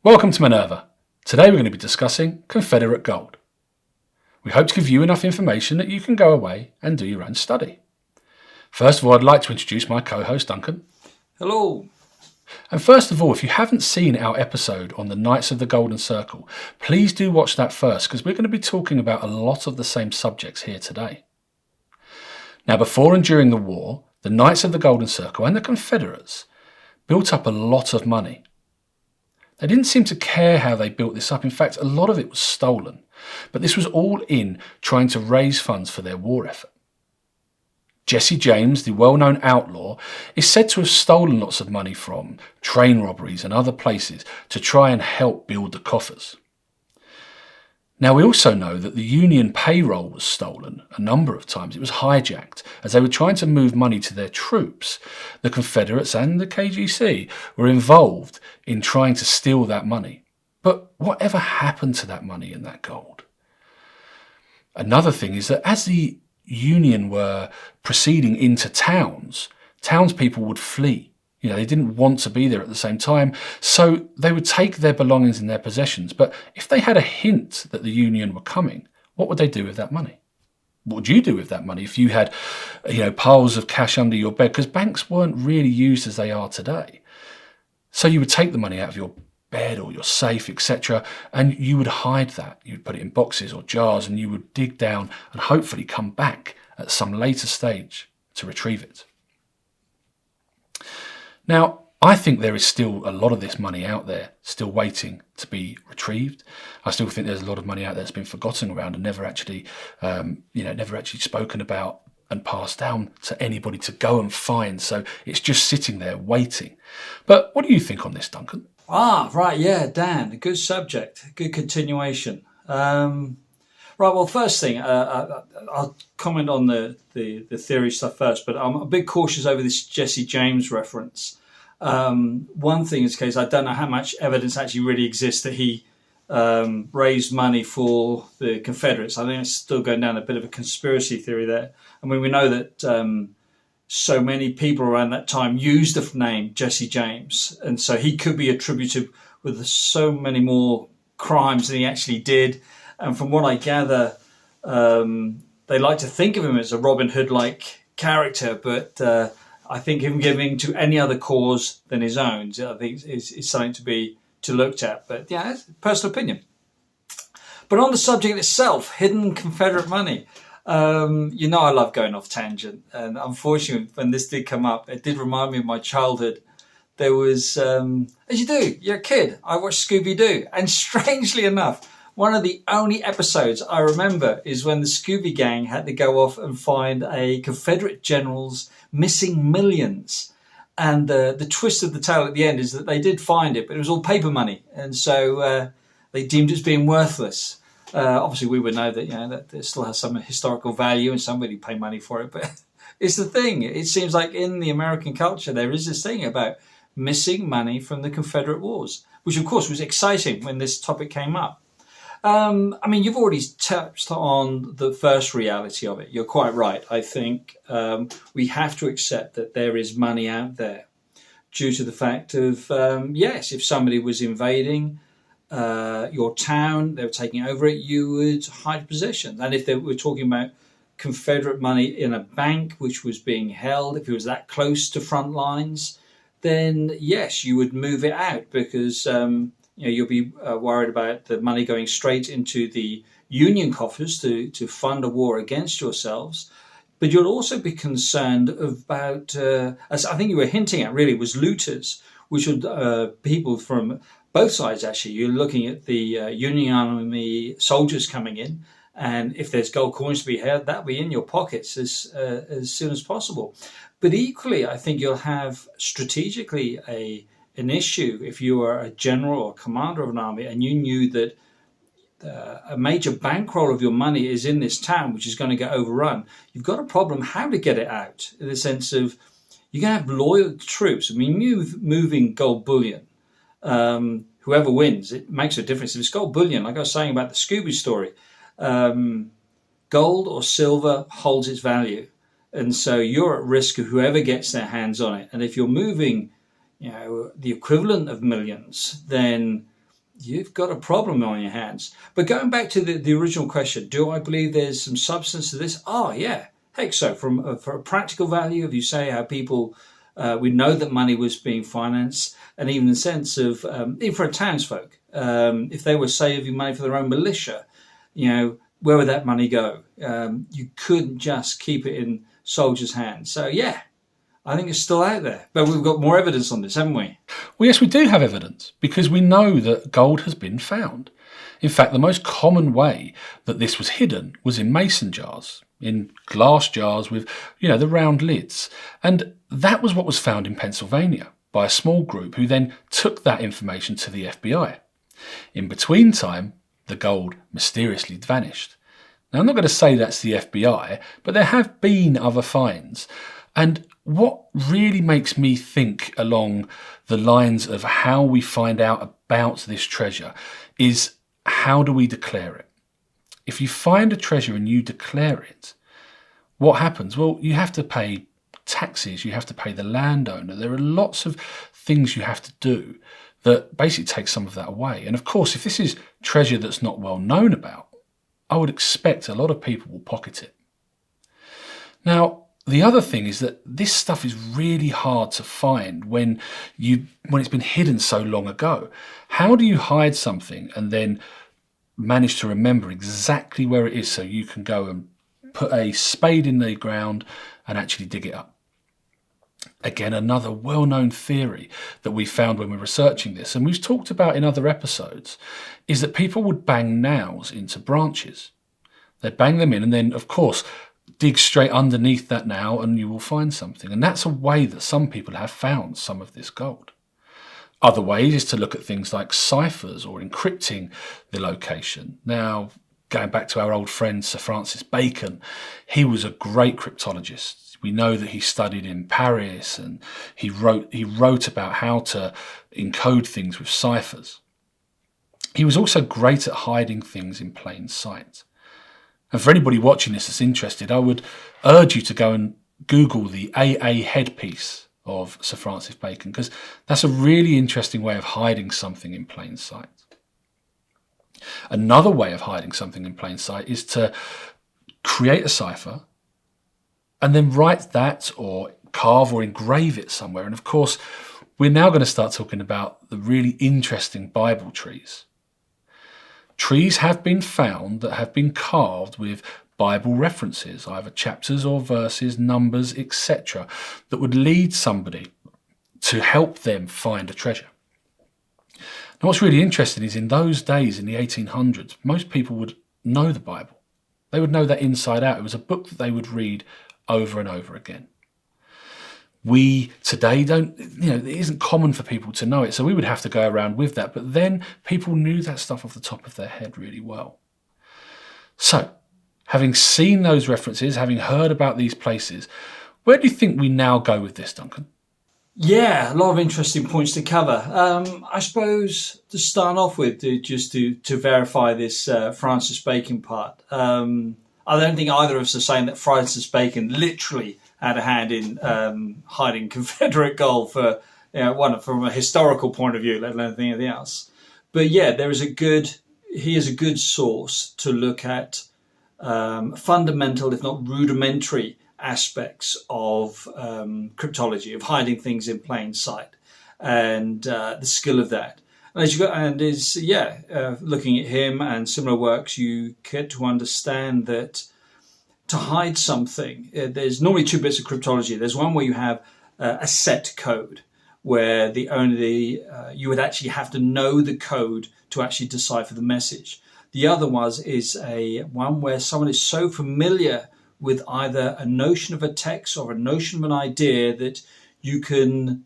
Welcome to Minerva. Today we're going to be discussing Confederate Gold. We hope to give you enough information that you can go away and do your own study. First of all, I'd like to introduce my co-host Duncan. Hello. And first of all, if you haven't seen our episode on the Knights of the Golden Circle, please do watch that first because we're going to be talking about a lot of the same subjects here today. Now, before and during the war, the Knights of the Golden Circle and the Confederates built up a lot of money. They didn't seem to care how they built this up. In fact, a lot of it was stolen. But this was all in trying to raise funds for their war effort. Jessie James, the well-known outlaw, is said to have stolen lots of money from train robberies and other places to try and help build the coffers. Now, we also know that the Union payroll was stolen a number of times. It was hijacked as they were trying to move money to their troops. The Confederates and the KGC were involved in trying to steal that money. But whatever happened to that money and that gold? Another thing is that as the Union were proceeding into towns, townspeople would flee. They didn't want to be there at the same time, so they would take their belongings and their possessions. But if they had a hint that the Union were coming, what would they do with that money? What would you do with that money if you had, piles of cash under your bed? Because banks weren't really used as they are today. So you would take the money out of your bed or your safe, etc., and you would hide that. You'd put it in boxes or jars, and you would dig down and hopefully come back at some later stage to retrieve it. Now, I think there is still a lot of this money out there still waiting to be retrieved. I still think there's a lot of money out there that's been forgotten around and never actually spoken about and passed down to anybody to go and find. So it's just sitting there waiting. But what do you think on this, Duncan? Right, yeah, Dan, a good subject, good continuation. Right, well, first thing, I'll comment on the theory stuff first, but I'm a bit cautious over this Jessie James reference. One thing is the case, I don't know how much evidence actually really exists that he raised money for the Confederates. I think it's still going down a bit of a conspiracy theory there. I mean, we know that so many people around that time used the name Jessie James, and so he could be attributed with so many more crimes than he actually did. And from what I gather, they like to think of him as a Robin Hood-like character, but I think him giving to any other cause than his own, I think is something to looked at. But yeah, it's personal opinion. But on the subject itself, hidden Confederate money, I love going off tangent. And unfortunately, when this did come up, it did remind me of my childhood. There was, as you do, you're a kid, I watched Scooby-Doo. And strangely enough, one of the only episodes I remember is when the Scooby Gang had to go off and find a Confederate general's missing millions. And the twist of the tale at the end is that they did find it, but it was all paper money. And so they deemed it as being worthless. Obviously, we would know that, that it still has some historical value and somebody pay money for it. But it's the thing. It seems like in the American culture, there is this thing about missing money from the Confederate Wars, which, of course, was exciting when this topic came up. You've already touched on the first reality of it. You're quite right. I think we have to accept that there is money out there due to the fact of, if somebody was invading your town, they were taking over it, you would hide possessions. And if they were talking about Confederate money in a bank which was being held, if it was that close to front lines, then yes, you would move it out because you'll be worried about the money going straight into the Union coffers to fund a war against yourselves. But you'll also be concerned about, as I think you were hinting at really, was looters, which are people from both sides actually. You're looking at the Union Army soldiers coming in, and if there's gold coins to be had, that'll be in your pockets as soon as possible. But equally, I think you'll have strategically an issue if you are a general or commander of an army and you knew that a major bankroll of your money is in this town, which is going to get overrun. You've got a problem how to get it out, in the sense of you're going to have loyal troops. I mean, moving gold bullion, whoever wins, it makes a difference. If it's gold bullion, like I was saying about the Scooby story, gold or silver holds its value. And so you're at risk of whoever gets their hands on it. And if you're moving the equivalent of millions, then you've got a problem on your hands. But going back to the original question, do I believe there's some substance to this? Oh, yeah. Heck so. For a practical value, if you say how people, we know that money was being financed, and even the sense of, even for a townsfolk, if they were saving money for their own militia, where would that money go? You couldn't just keep it in soldiers' hands. So, yeah, I think it's still out there. But we've got more evidence on this, haven't we? Well, yes, we do have evidence, because we know that gold has been found. In fact, the most common way that this was hidden was in mason jars, in glass jars with, the round lids. And that was what was found in Pennsylvania by a small group who then took that information to the FBI. In between time, the gold mysteriously vanished. Now, I'm not going to say that's the FBI, but there have been other finds. And what really makes me think along the lines of how we find out about this treasure is, how do we declare it? If you find a treasure and you declare it, what happens? Well, you have to pay taxes, you have to pay the landowner. There are lots of things you have to do that basically take some of that away. And of course, if this is treasure that's not well known about, I would expect a lot of people will pocket it. Now, the other thing is that this stuff is really hard to find when it's been hidden so long ago. How do you hide something and then manage to remember exactly where it is so you can go and put a spade in the ground and actually dig it up? Again, another well-known theory that we found when we were researching this, and we've talked about in other episodes, is that people would bang nails into branches. They'd bang them in and then, of course, dig straight underneath that nail and you will find something. And that's a way that some people have found some of this gold. Other ways is to look at things like ciphers or encrypting the location. Now, going back to our old friend Sir Francis Bacon, he was a great cryptologist. We know that he studied in Paris and he wrote about how to encode things with ciphers. He was also great at hiding things in plain sight. And for anybody watching this that's interested, I would urge you to go and Google the AA headpiece of Sir Francis Bacon, because that's a really interesting way of hiding something in plain sight. Another way of hiding something in plain sight is to create a cipher and then write that or carve or engrave it somewhere. And of course, we're now going to start talking about the really interesting Bible trees. Trees have been found that have been carved with Bible references, either chapters or verses, numbers, etc., that would lead somebody to help them find a treasure. Now, what's really interesting is in those days, in the 1800s, most people would know the Bible. They would know that inside out. It was a book that they would read over and over again. We today don't, it isn't common for people to know it, so we would have to go around with that. But then people knew that stuff off the top of their head really well. So, having seen those references, having heard about these places, where do you think we now go with this, Duncan? Yeah, a lot of interesting points to cover. I suppose to start off with, to verify this Francis Bacon part, I don't think either of us are saying that Francis Bacon literally had a hand in hiding Confederate gold from a historical point of view, let alone anything else. But yeah, he is a good source to look at fundamental, if not rudimentary, aspects of cryptology, of hiding things in plain sight, and the skill of that. Looking at him and similar works, you get to understand that to hide something, there's normally two bits of cryptology. There's one where you have a set code, where you would actually have to know the code to actually decipher the message. The other is one where someone is so familiar with either a notion of a text or a notion of an idea that you can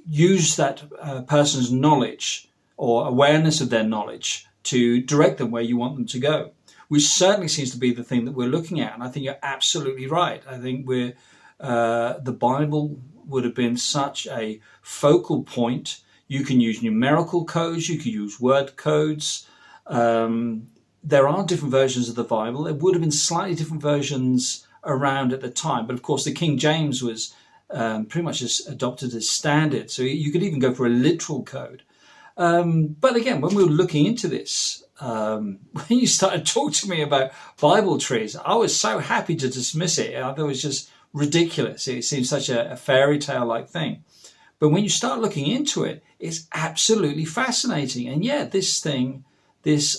use that person's knowledge or awareness of their knowledge to direct them where you want them to go, which certainly seems to be the thing that we're looking at. And I think you're absolutely right. I think the Bible would have been such a focal point. You can use numerical codes, you can use word codes. There are different versions of the Bible. There would have been slightly different versions around at the time. But of course, the King James was pretty much adopted as standard. So you could even go for a literal code. But again, when we were looking into this, when you started talking to me about Bible trees, I was so happy to dismiss it. I thought it was just ridiculous. It seemed such a fairy tale like thing. But when you start looking into it, it's absolutely fascinating. And yeah, this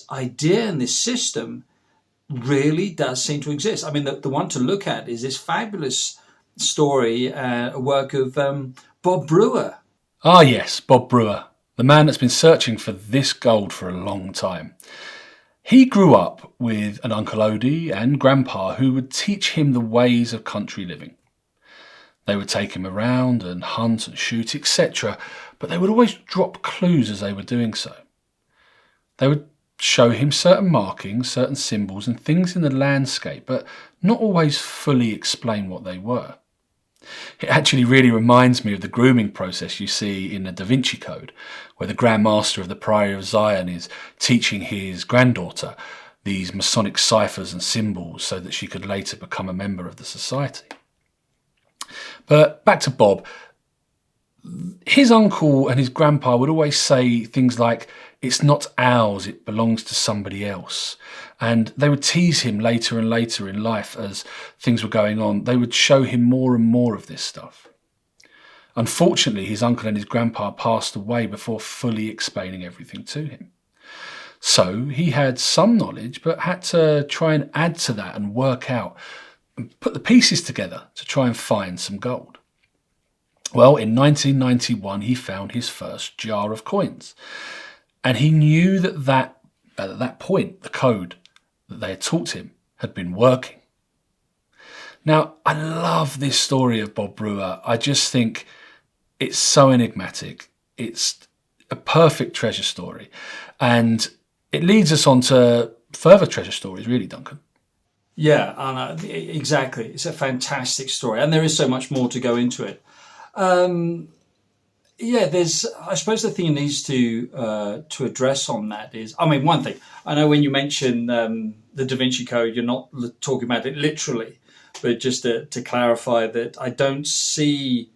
idea and this system really does seem to exist. I mean, the one to look at is this fabulous story, a work of Bob Brewer. Ah, yes, Bob Brewer, the man that's been searching for this gold for a long time. He grew up with an Uncle Odie and Grandpa who would teach him the ways of country living. They would take him around and hunt and shoot, etc., but they would always drop clues as they were doing so. They would show him certain markings, certain symbols and things in the landscape, but not always fully explain what they were. It actually really reminds me of the grooming process you see in the Da Vinci Code, where the Grand Master of the Priory of Zion is teaching his granddaughter these Masonic ciphers and symbols so that she could later become a member of the society. But back to Bob. His uncle and his grandpa would always say things like, "It's not ours, it belongs to somebody else." And they would tease him later and later in life as things were going on. They would show him more and more of this stuff. Unfortunately, his uncle and his grandpa passed away before fully explaining everything to him. So he had some knowledge, but had to try and add to that and work out and put the pieces together to try and find some gold. Well, in 1991, he found his first jar of coins. And he knew that at that point, the code that they had taught him had been working. Now, I love this story of Bob Brewer. I just think it's so enigmatic. It's a perfect treasure story. And it leads us on to further treasure stories, really, Duncan. Yeah, Anna, exactly. It's a fantastic story, and there is so much more to go into it. I suppose the thing it needs to address on that is, I mean, one thing, I know when you mention the Da Vinci Code, you're not talking about it literally, but just to clarify that I don't see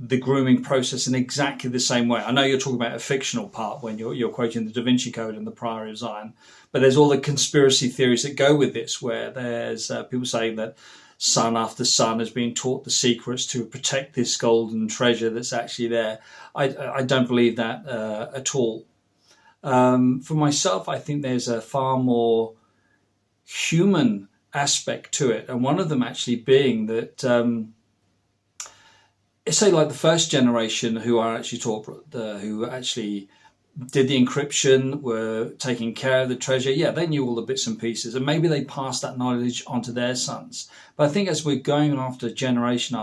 the grooming process in exactly the same way. I know you're talking about a fictional part when you're quoting the Da Vinci Code and the Priory of Zion, but there's all the conspiracy theories that go with this, where there's people saying that son after son has been taught the secrets to protect this golden treasure that's actually there. I don't believe that at all. For myself, I think there's a far more human aspect to it, and one of them actually being that say like the first generation who are actually taught, who actually did the encryption, were taking care of the treasure. Yeah, they knew all the bits and pieces, and maybe they passed that knowledge on to their sons. But I think as we're going after generation,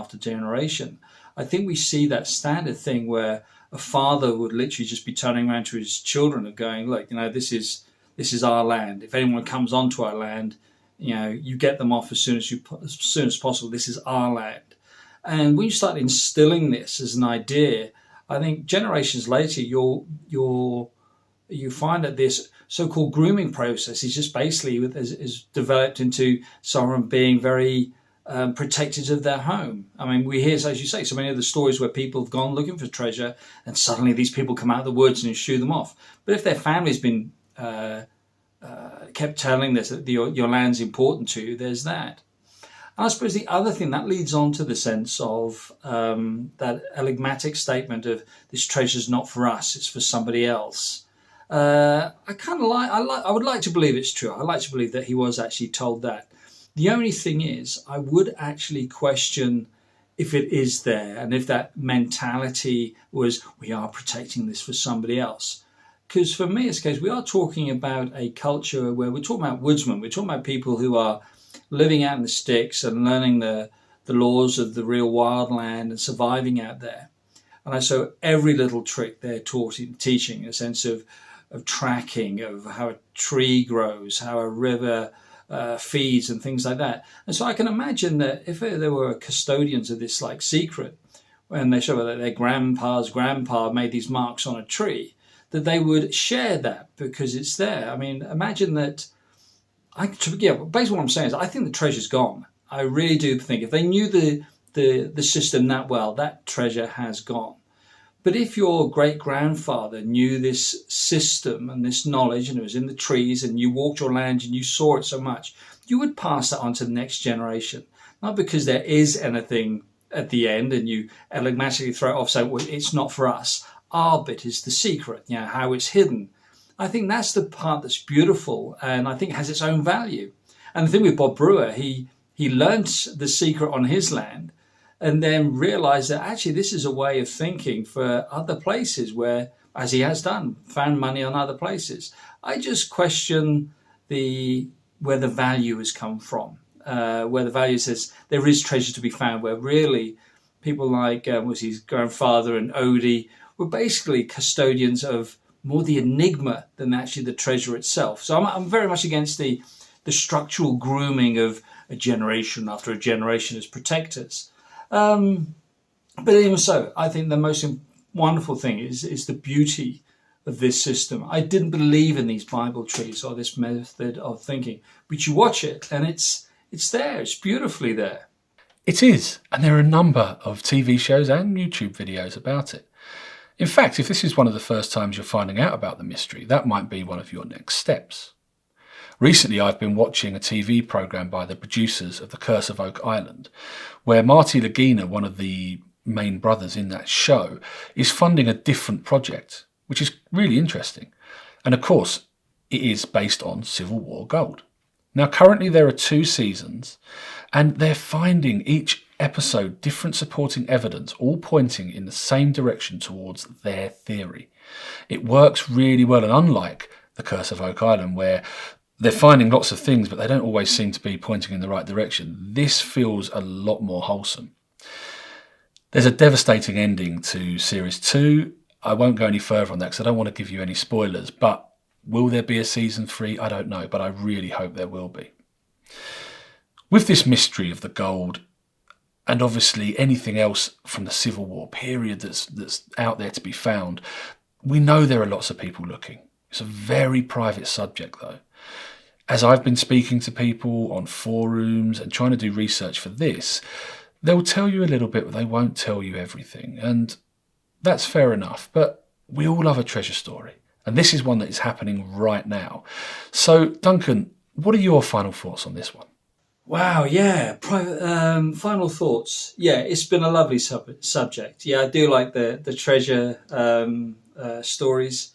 I think we see that standard thing where a father would literally just be turning around to his children and going, "Look, this is our land. If anyone comes onto our land, you get them off as soon as possible. This is our land." And when you start instilling this as an idea, I think generations later, you find that this so-called grooming process is just basically is developed into someone being very protected of their home. I mean, we hear, as you say, so many of the stories where people have gone looking for treasure and suddenly these people come out of the woods and shoo them off. But if their family's been kept telling this, that your land's important to you, there's that. And I suppose the other thing that leads on to the sense of that enigmatic statement of this treasure's not for us, it's for somebody else. I would like to believe it's true. I like to believe that he was actually told that. The only thing is, I would actually question if it is there and if that mentality was, we are protecting this for somebody else. Because for me, it's because we are talking about a culture where we're talking about woodsmen, we're talking about people who are living out in the sticks and learning the laws of the real wildland and surviving out there. And I saw every little trick they're teaching, a sense of tracking, of how a tree grows, how a river feeds and things like that. And so I can imagine that if there were custodians of this like secret, when they show that their grandpa's grandpa made these marks on a tree, that they would share that because it's there. I mean, imagine that. Basically what I'm saying is I think the treasure's gone. I really do think if they knew the system that well, that treasure has gone. But if your great-grandfather knew this system and this knowledge, and it was in the trees, and you walked your land and you saw it so much, you would pass that on to the next generation. Not because there is anything at the end and you automatically throw it off, so well, it's not for us. Our bit is the secret, how it's hidden. I think that's the part that's beautiful and I think has its own value. And the thing with Bob Brewer, he learnt the secret on his land and then realized that actually this is a way of thinking for other places where, as he has done, found money on other places. I just question where the value has come from, where the value says there is treasure to be found, where really people like was his grandfather and Odie were basically custodians of more the enigma than actually the treasure itself. So I'm very much against the structural grooming of a generation after a generation as protectors. But even so, I think the most wonderful thing is the beauty of this system. I didn't believe in these Bible trees or this method of thinking, but you watch it and it's there. It's beautifully there. It is, and there are a number of TV shows and YouTube videos about it. In fact, if this is one of the first times you're finding out about the mystery, that might be one of your next steps. Recently, I've been watching a TV programme by the producers of The Curse of Oak Island, where Marty Lagina, one of the main brothers in that show, is funding a different project, which is really interesting. And of course, it is based on Civil War gold. Now, currently there are 2 seasons, and they're finding each episode different supporting evidence, all pointing in the same direction towards their theory. It works really well, and unlike The Curse of Oak Island, where they're finding lots of things, but they don't always seem to be pointing in the right direction, this feels a lot more wholesome. There's a devastating ending to Series 2. I won't go any further on that because I don't want to give you any spoilers, but will there be a Season 3? I don't know, but I really hope there will be. With this mystery of the gold, and obviously anything else from the Civil War period that's out there to be found, we know there are lots of people looking. It's a very private subject, though. As I've been speaking to people on forums and trying to do research for this, they'll tell you a little bit, but they won't tell you everything. And that's fair enough, but we all love a treasure story. And this is one that is happening right now. So, Duncan, what are your final thoughts on this one? Wow, yeah. Final thoughts. Yeah, it's been a lovely subject. Yeah, I do like the treasure stories.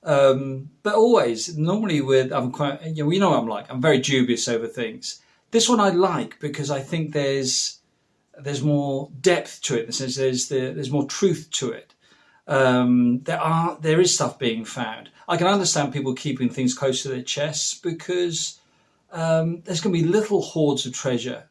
But always, normally I'm quite, you know what I'm like. I'm very dubious over things. This one I like because I think there's more depth to it. In the sense there's more truth to it. There is stuff being found. I can understand people keeping things close to their chests because there's going to be little hoards of treasure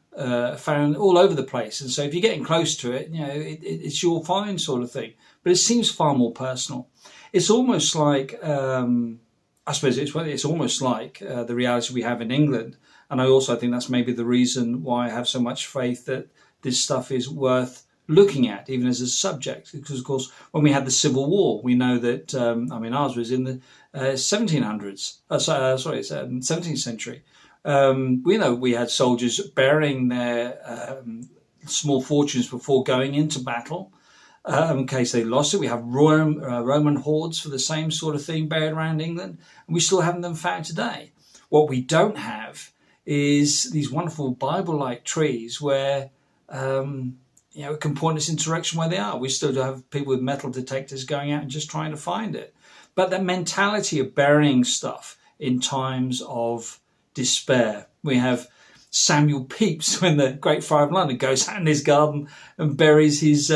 found all over the place, and so if you're getting close to it, it's your find sort of thing. But it seems far more personal. It's almost like I suppose it's almost like the reality we have in England, and I think that's maybe the reason why I have so much faith that this stuff is worth looking at, even as a subject. Because of course, when we had the Civil War, we know that ours was in the 1700s. 17th century. We know we had soldiers burying their small fortunes before going into battle. In case they lost it, we have Roman hordes for the same sort of thing buried around England, and we still haven't them found today. What we don't have is these wonderful Bible-like trees where it can point us in direction where they are. We still do have people with metal detectors going out and just trying to find it. But that mentality of burying stuff in times of despair. We have Samuel Pepys when the Great Fire of London goes out in his garden and buries his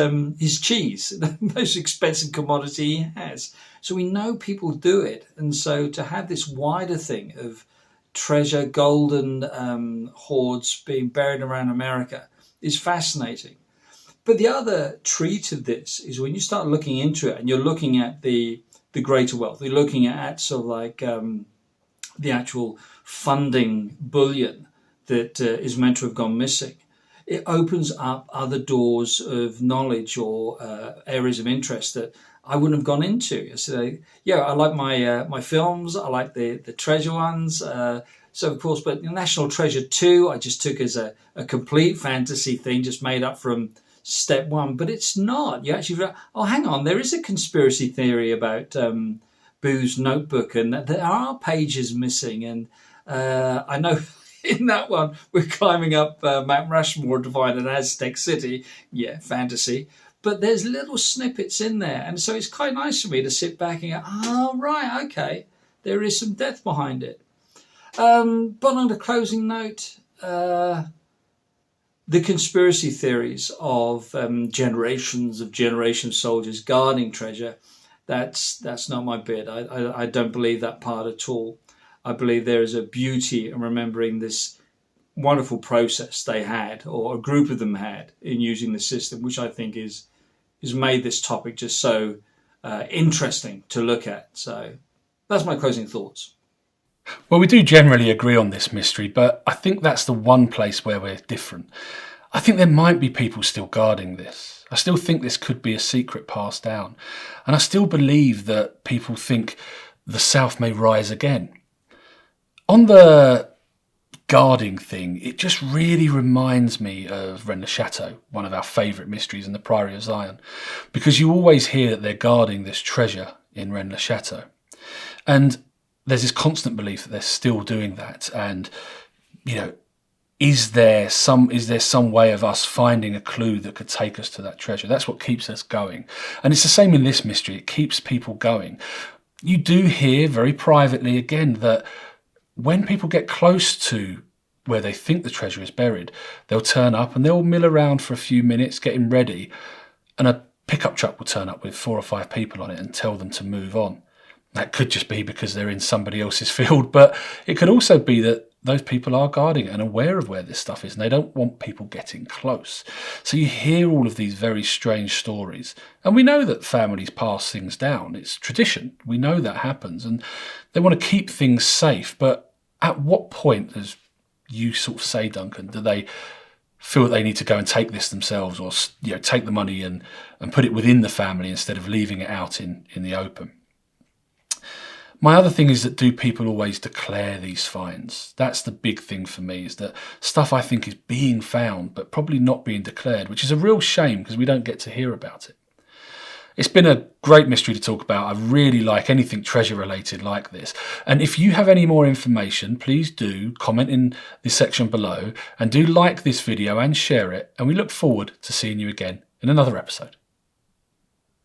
cheese, the most expensive commodity he has. So we know people do it, and so to have this wider thing of treasure, golden hoards being buried around America is fascinating. But the other treat of this is when you start looking into it and you're looking at the greater wealth, you're looking at sort of like the actual funding bullion that is meant to have gone missing. It opens up other doors of knowledge or areas of interest that I wouldn't have gone into. So, I like my films. I like the treasure ones. So, of course, but National Treasure 2, I just took as a complete fantasy thing, just made up from step one, but it's not. You actually, oh, hang on, there is a conspiracy theory about Boo's notebook, and that there are pages missing. And I know in that one we're climbing up Mount Rushmore to find an Aztec city. Yeah, fantasy. But there's little snippets in there, and so it's quite nice for me to sit back and go, oh, right, okay, there is some depth behind it. But on the closing note, the conspiracy theories of generations of soldiers guarding treasure, that's not my bit. I don't believe that part at all. I believe there is a beauty in remembering this wonderful process they had, or a group of them had, in using the system, which I think is made this topic just so interesting to look at. So that's my closing thoughts. Well, we do generally agree on this mystery, but I think that's the one place where we're different. I think there might be people still guarding this. I still think this could be a secret passed down. And I still believe that people think the South may rise again. On the guarding thing, it just really reminds me of Rennes le Chateau, one of our favourite mysteries in the Priory of Zion, because you always hear that they're guarding this treasure in Rennes le Chateau. And there's this constant belief that they're still doing that. And, you know, is there some way of us finding a clue that could take us to that treasure? That's what keeps us going. And it's the same in this mystery. It keeps people going. You do hear very privately again that when people get close to where they think the treasure is buried, they'll turn up and they'll mill around for a few minutes, getting ready, and a pickup truck will turn up with 4 or 5 people on it and tell them to move on. That could just be because they're in somebody else's field, but it could also be that those people are guarding it and aware of where this stuff is, and they don't want people getting close. So you hear all of these very strange stories, and we know that families pass things down. It's tradition. We know that happens, and they want to keep things safe. But at what point, as you sort of say, Duncan, do they feel that they need to go and take this themselves, or take the money and put it within the family instead of leaving it out in the open? My other thing is that, do people always declare these finds? That's the big thing for me, is that stuff I think is being found but probably not being declared, which is a real shame because we don't get to hear about it. It's been a great mystery to talk about. I really like anything treasure related like this. And if you have any more information, please do comment in the section below, and do like this video and share it. And we look forward to seeing you again in another episode.